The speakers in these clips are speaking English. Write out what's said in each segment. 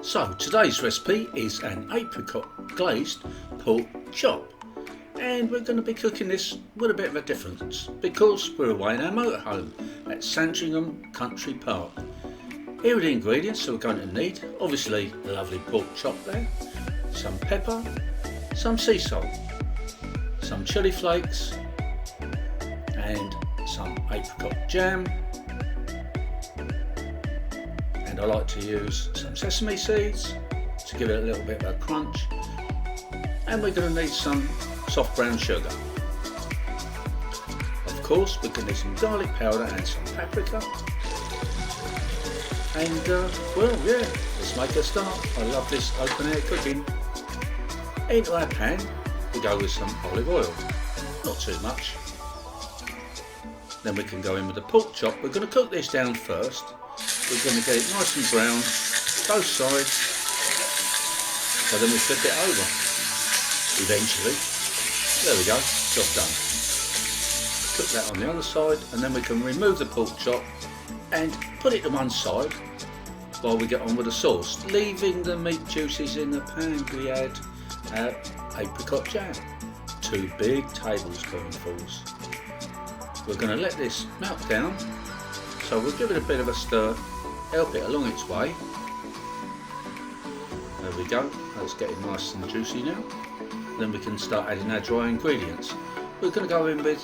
So today's recipe is an apricot glazed pork chop, and we're going to be cooking this with a bit of a difference because we're away in our motorhome at Sandringham Country Park. Here are the ingredients that we're going to need. Obviously a lovely pork chop there, some pepper, some sea salt, some chilli flakes and some apricot jam, and I like to use some sesame seeds to give it a little bit of a crunch, and we're going to need some soft brown sugar. Of course we're going to need some garlic powder and some paprika, and well, yeah, let's make a start. I love this open air cooking. Into our pan we go with some olive oil, not too much. Then we can go in with the pork chop. We're going to cook this down first. We're going to get it nice and brown, both sides, so then we flip it over eventually. There we go, job done. Cook that on the other side, and then we can remove the pork chop and put it to one side while we get on with the sauce, leaving the meat juices in the pan. We add our apricot jam, 2 big tablespoonfuls. We're going to let this melt down, so we'll give it a bit of a stir, help it along its way. There we go, that's getting nice and juicy now. Then we can start adding our dry ingredients. We're going to go in with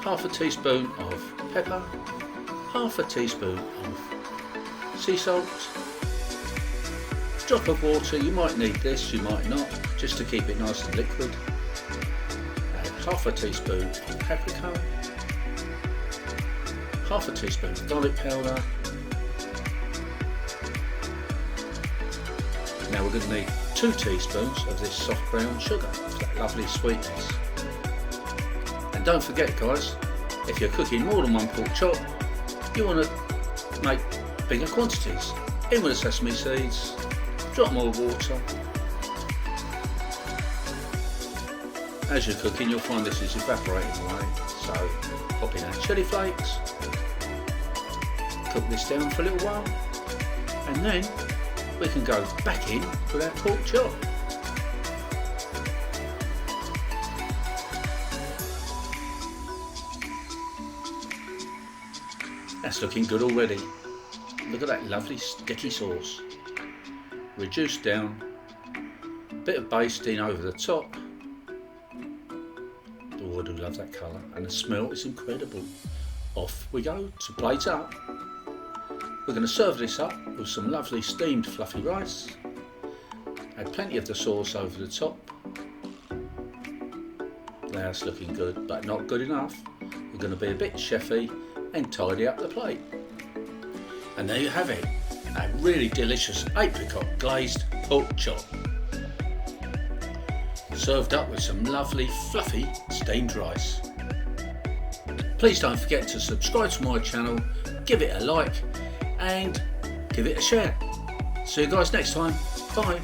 half a teaspoon of pepper, half a teaspoon of sea salt, drop of water. You might need this, you might not, just to keep it nice and liquid. Add half a teaspoon of paprika, half a teaspoon of garlic powder. Now we're going to need 2 teaspoons of this soft brown sugar for that lovely sweetness. And don't forget guys, if you're cooking more than one pork chop, you want to make bigger quantities. In with the sesame seeds, drop more water. As you're cooking you'll find this is evaporating away, so pop in our chilli flakes, cook this down for a little while, and then we can go back in with our pork chop. That's looking good already. Look at that lovely sticky sauce. Reduced down, bit of basting over the top. Oh, I do love that colour, and the smell is incredible. Off we go to plate up. We're going to serve this up with some lovely steamed fluffy rice. Add plenty of the sauce over the top. That's looking good, but not good enough. We're going to be a bit chefy and tidy up the plate. And there you have it, a really delicious apricot glazed pork chop, served up with some lovely fluffy steamed rice. Please don't forget to subscribe to my channel, give it a like and give it a share. See you guys next time. Bye.